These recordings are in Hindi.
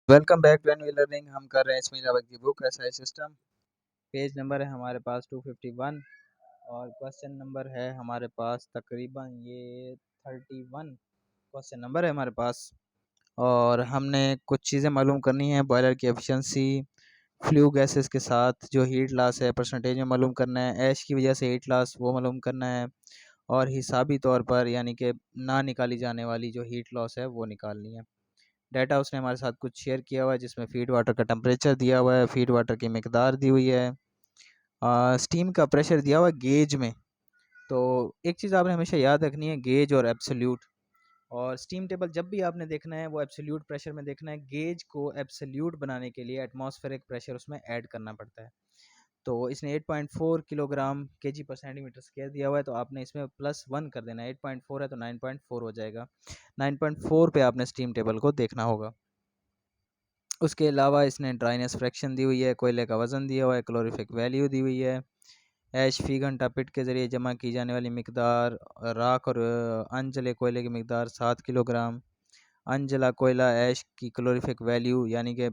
Welcome back to NV learning. हम कर रहे हैं इसमें जावा की book SI system. Page number है हमारे पास 251 और क्वेश्चन नंबर है हमारे पास तकरीबन ये 31 क्वेश्चन नंबर है हमारे पास। और हमने कुछ चीज़ें मालूम करनी है। बॉयलर की एफिशिएंसी, फ्लू गैसेस के साथ जो हीट लॉस है परसेंटेज में मालूम करना है, ऐश की वजह से हीट लॉस वो मालूम करना है, और हिसाबी तौर पर यानी कि ना निकाली जाने वाली जो हीट लॉस है वो निकालनी है। डाटा उसने हमारे साथ कुछ शेयर किया हुआ है जिसमें फीड वाटर का टेम्परेचर दिया हुआ है, फीड वाटर की मिकदार दी हुई है, स्टीम का प्रेशर दिया हुआ है गेज में। तो एक चीज़ आपने हमेशा याद रखनी है, गेज और एब्सोल्यूट। और स्टीम टेबल जब भी आपने देखना है वो एब्सोल्यूट प्रेशर में देखना है। गेज को एब्सोल्यूट बनाने के लिए एटमॉस्फेरिक प्रेशर उसमें ऐड करना पड़ता है। तो इसने 8.4 किलोग्राम केजी पर सेंटीमीटर स्क्वायर दिया हुआ है, तो आपने इसमें +1 कर देना है। 8.4 है तो 9.4 हो जाएगा। 9.4 पे आपने स्टीम टेबल को देखना होगा। उसके अलावा इसने ड्राइनेस फ्रैक्शन दी हुई है, कोयले का वज़न दिया हुआ है, कैलोरीफिक वैल्यू दी हुई है, ऐश फी घंटा पिट के ज़रिए जमा की जाने वाली मिकदार, राख और अनजले कोयले की मिकदार 7 किलोग्राम, अनजला कोयला ऐश की कैलोरीफिक वैल्यू यानी कि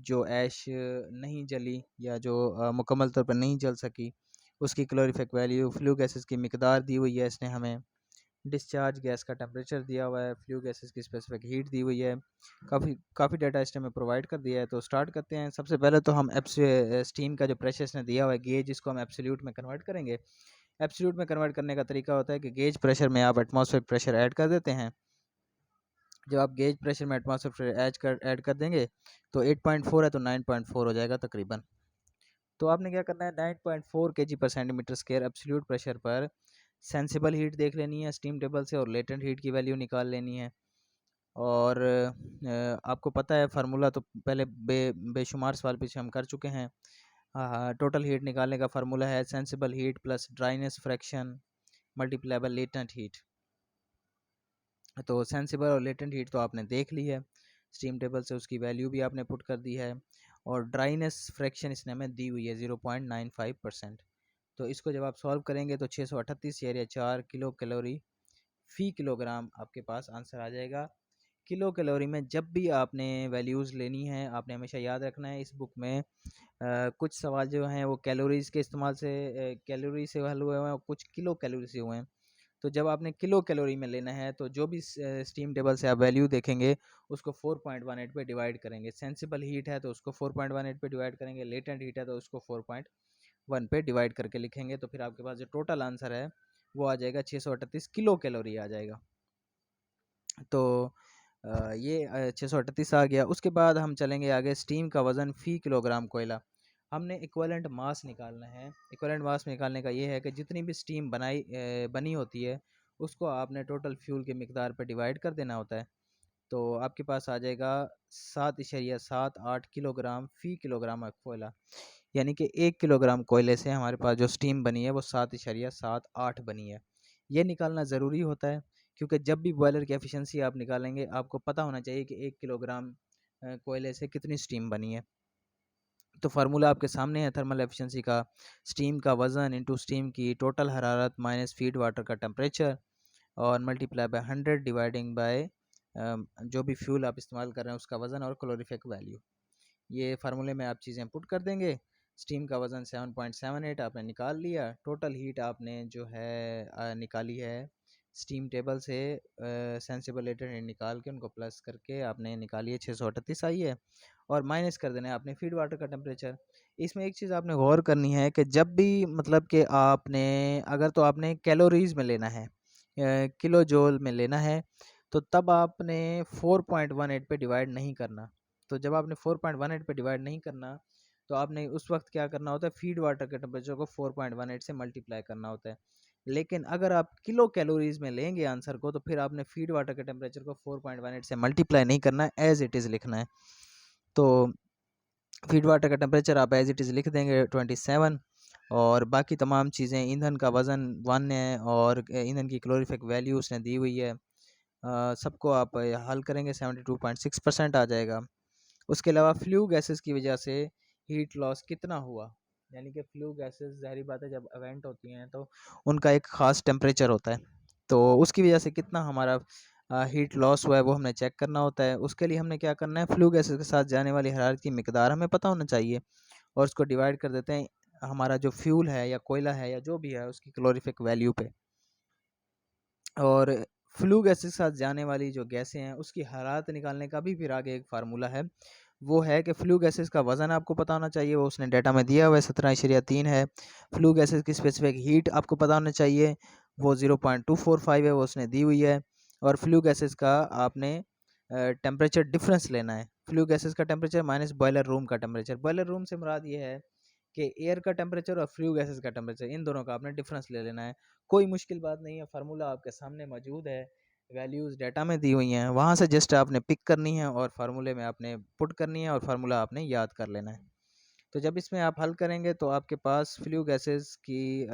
जो ऐश नहीं जली या जो मुकम्मल तौर पर नहीं जल सकी उसकी कैलोरीफिक वैल्यू, फ्लू गैसेस की मिकदार दी हुई है इसने हमें, डिस्चार्ज गैस का टेम्परेचर दिया हुआ है, फ्लू गैसेस की स्पेसिफिक हीट दी हुई है। काफ़ी डाटा इसने हमें प्रोवाइड कर दिया है। तो स्टार्ट करते हैं। सबसे पहले तो हम स्टीम का जो प्रेशर इसने दिया हुआ है गेज, इसको हम एब्सोल्यूट में कन्वर्ट करेंगे। एब्सोल्यूट में कन्वर्ट करने का तरीका होता है कि गेज प्रेशर में आप एटमॉस्फेरिक प्रेशर ऐड कर देते हैं। जब आप गेज प्रेशर में एटमॉस्फेरिक प्रेशर ऐड कर देंगे तो 8.4 है तो 9.4 हो जाएगा तकरीबन। तो आपने क्या करना है, 9.4 केजी पर सेंटीमीटर स्क्वायर एब्सोल्यूट प्रेशर पर सेंसिबल हीट देख लेनी है स्टीम टेबल से और लेटेंट हीट की वैल्यू निकाल लेनी है। और आपको पता है फार्मूला तो पहले बेशुमार सवाल पीछे हम कर चुके हैं। हाँ, टोटल हीट निकालने का फार्मूला है sensible heat plus dryness fraction multiply by latent heat. तो सेंसिबल और लेटेंट हीट तो आपने देख ली है स्टीम टेबल से, उसकी वैल्यू भी आपने पुट कर दी है। और ड्राइनेस फ्रैक्शन इसने हमें दी हुई है 0.95%। तो इसको जब आप सॉल्व करेंगे तो 638 एरिया 4 किलो कैलोरी फ़ी किलोग्राम आपके पास आंसर आ जाएगा। किलो कैलोरी में जब भी आपने वैल्यूज़ लेनी है आपने हमेशा याद रखना है। इस बुक में कुछ सवाल जो हैं वो कैलोरीज़ के इस्तेमाल से कैलोरी से हल हुए हैं और कुछ किलो कैलोरी से हुए हैं। तो जब आपने किलो कैलोरी में लेना है तो जो भी स्टीम टेबल से आप वैल्यू देखेंगे उसको 4.18 पे डिवाइड करेंगे। सेंसिबल हीट है तो उसको 4.18 पे डिवाइड करेंगे, लेटेंट हीट है तो उसको 4.1 पे डिवाइड करके लिखेंगे। तो फिर आपके पास जो टोटल आंसर है वो आ जाएगा 638 किलो कैलोरी आ जाएगा। तो ये 638 आ गया। उसके बाद हम चलेंगे आगे। स्टीम का वज़न फ़ी किलोग्राम कोयला, हमने इक्विवेलेंट मास निकालना है। इक्विवेलेंट मास निकालने का ये है कि जितनी भी स्टीम बनी होती है उसको आपने टोटल फ्यूल की मिकदार पर डिवाइड कर देना होता है। तो आपके पास आ जाएगा 7.78 किलोग्राम फ़ी किलोग्राम कोयला, यानी कि 1 किलोग्राम कोयले से हमारे पास जो स्टीम बनी है वो 7.78 बनी है। ये निकालना ज़रूरी होता है क्योंकि जब भी बॉयलर की एफिशिएंसी आप निकालेंगे आपको पता होना चाहिए कि 1 किलोग्राम कोयले से कितनी स्टीम बनी है। तो फार्मूला आपके सामने है थर्मल एफिशिएंसी का, स्टीम का वज़न इंटू स्टीम की टोटल हरारत माइनस फीड वाटर का टेम्परेचर और मल्टीप्लाई बाय 100 डिवाइडिंग बाय जो भी फ्यूल आप इस्तेमाल कर रहे हैं उसका वज़न और कैलोरीफिक वैल्यू। ये फार्मूले में आप चीज़ें पुट कर देंगे। स्टीम का वज़न 7.78 आपने निकाल लिया। टोटल हीट आपने जो है निकाली है स्टीम टेबल से, सेंसिबल लेटेंट हीट निकाल के उनको प्लस करके आपने निकाली है 638 आई है, और माइनस कर देना है आपने फीड वाटर का टेम्परेचर। इसमें एक चीज़ आपने गौर करनी है कि जब भी मतलब कि आपने अगर तो आपने कैलोरीज़ में लेना है, किलो जूल में लेना है, तो तब आपने 4.18 पे डिवाइड नहीं करना। तो जब आपने 4.18 पे डिवाइड नहीं करना तो आपने उस वक्त क्या करना होता है, फीड वाटर के टेम्परेचर को 4.18 से मल्टीप्लाई करना होता है। लेकिन अगर आप किलो कैलोरीज में लेंगे आंसर को तो फिर आपने फीड वाटर के टेम्परेचर को 4.18 से मल्टीप्लाई नहीं करना है, एज इट इज़ लिखना है। तो फीड वाटर का टेम्परेचर आप एज इट इज़ लिख देंगे 27, और बाकी तमाम चीज़ें, ईंधन का वज़न 1 है और ईंधन की कैलोरीफिक वैल्यू उसने दी हुई है। सबको आप हल करेंगे 72.6% आ जाएगा। उसके अलावा फ्लू गैसेस की वजह से हीट लॉस कितना हुआ, यानी कि फ्लू गैसेस ज़ाहिर बात है जब इवेंट होती हैं तो उनका एक ख़ास टेम्परेचर होता है, तो उसकी वजह से कितना हमारा हीट लॉस हुआ है वो हमने चेक करना होता है। उसके लिए हमने क्या करना है, फ्लू गैसेस के साथ जाने वाली हरारत की मिकदार हमें पता होना चाहिए और उसको डिवाइड कर देते हैं हमारा जो फ्यूल है या कोयला है या जो भी है उसकी कैलोरीफिक वैल्यू पे। और फ्लू गैसेस के साथ जाने वाली जो गैसें हैं उसकी हरारत निकालने का भी फिर आगे एक फार्मूला है, वो है कि फ्लू गैसेस का वज़न आपको पता होना चाहिए, वो उसने डाटा में दिया हुआ है 17.3 है। फ्लू गैसेस की स्पेसिफिक हीट आपको पता होना चाहिए, वो 0.245 है, वो उसने दी हुई है। और फ्लू गैसेस का आपने टेम्परेचर डिफरेंस लेना है। फ्लू गैसेस का टेम्परेचर माइनस बॉयलर रूम का टेम्परेचर। बॉयलर रूम से मुराद ये है कि एयर का टेम्परेचर और फ्लू गैसेस का टेम्परेचर, इन दोनों का आपने डिफरेंस ले लेना है। कोई मुश्किल बात नहीं है, फार्मूला आपके सामने मौजूद है, वैल्यूज़ डाटा में दी हुई हैं, वहाँ से जस्ट आपने पिक करनी है और फार्मूले में आपने पुट करनी है और फार्मूला आपने याद कर लेना है। तो जब इसमें आप हल करेंगे तो आपके पास फ्लू गैसेस की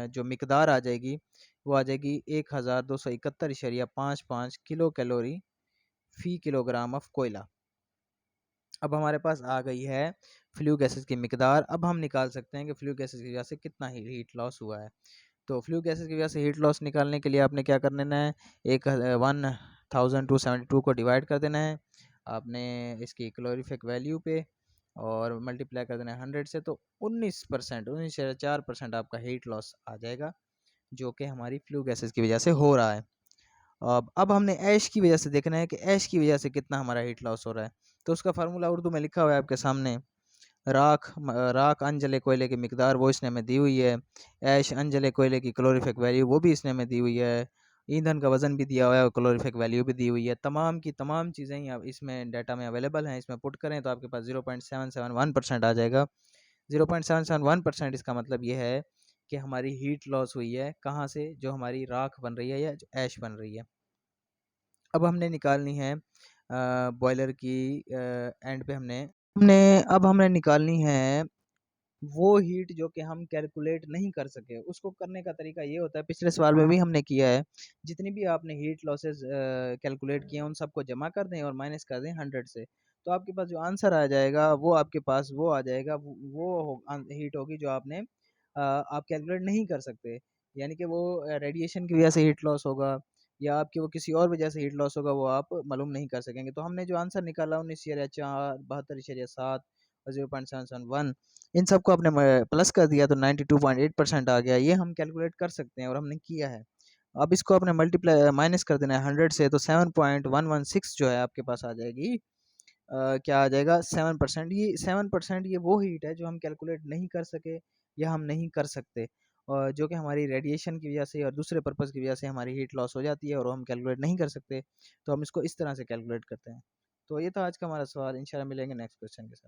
जो मिकदार आ जाएगी वो आ जाएगी 1271.55 kilo calorie fee kilogram of कोयला। अब हमारे पास आ गई है फ्लू गैसेस की मिकदार। अब हम निकाल सकते हैं कि फ्लू गैसेस की वजह से कितना हीट लॉस हुआ है। तो फ्लू गैसेस की वजह से हीट लॉस निकालने के लिए आपने क्या कर लेना है, 1272 को डिवाइड कर देना है आपने इसकी कैलोरीफिक वैल्यू पे और मल्टीप्लाई कर देना है 100 से, तो 19%, 19.4% आपका हीट लॉस आ जाएगा, जो कि हमारी फ्लू गैसेस की वजह से हो रहा है। अब हमने ऐश की वजह से देखना है कि ऐश की वजह से कितना हमारा हीट लॉस हो रहा है। तो उसका फार्मूला उर्दू में लिखा हुआ है आपके सामने। राख अनजले कोयले की मिकदार वो इसने हमें दी हुई है। ऐश अनजले कोयले की कैलोरीफिक वैल्यू वो भी इसने हमें दी हुई है। ईंधन का वज़न भी दिया हुआ है और कैलोरीफिक वैल्यू भी दी हुई है। तमाम की तमाम चीज़ें ही अब इसमें डाटा में अवेलेबल हैं। इसमें पुट करें तो आपके पास 0.771% आ जाएगा। 0.771% इसका मतलब ये है कि हमारी हीट लॉस हुई है कहाँ से, जो हमारी राख बन रही है या जो ऐश बन रही है। अब हमने निकालनी है बॉयलर की एंड पे हमने निकालनी है वो हीट जो कि हम कैलकुलेट नहीं कर सके। उसको करने का तरीका ये होता है, पिछले सवाल में भी हमने किया है, जितनी भी आपने हीट लॉसेस कैलकुलेट किए हैं उन सबको जमा कर दें और माइनस कर दें 100 से, तो आपके पास जो आंसर आ जाएगा वो आपके पास वो आ जाएगा, वो हीट होगी जो आपने आप कैलकुलेट नहीं कर सकते। यानी कि वो रेडिएशन की वजह से हीट लॉस होगा या आपकी वो किसी और वजह से हीट लॉस होगा, वो आप मालूम नहीं कर सकेंगे। तो हमने जो आंसर निकाला 19/4 72/7 और 0.771, इन सबको आपने प्लस कर दिया तो 92.8% आ गया। ये हम कैलकुलेट कर सकते हैं और हमने किया है। अब इसको आपने मल्टीप्लाई माइनस कर देना है 100 से, तो 7.116 जो है आपके पास आ जाएगी। क्या आ जाएगा 7%। ये 7% ये वो हीट है जो हम कैलकुलेट नहीं कर सके या हम नहीं कर सकते, और जो कि हमारी रेडिएशन की वजह से और दूसरे पर्पज़ की वजह से हमारी हीट लॉस हो जाती है और वो हम कैलकुलेट नहीं कर सकते। तो हम इसको इस तरह से कैलकुलेट करते हैं। तो ये था आज का हमारा सवाल। इंशाल्लाह मिलेंगे नेक्स्ट क्वेश्चन के साथ।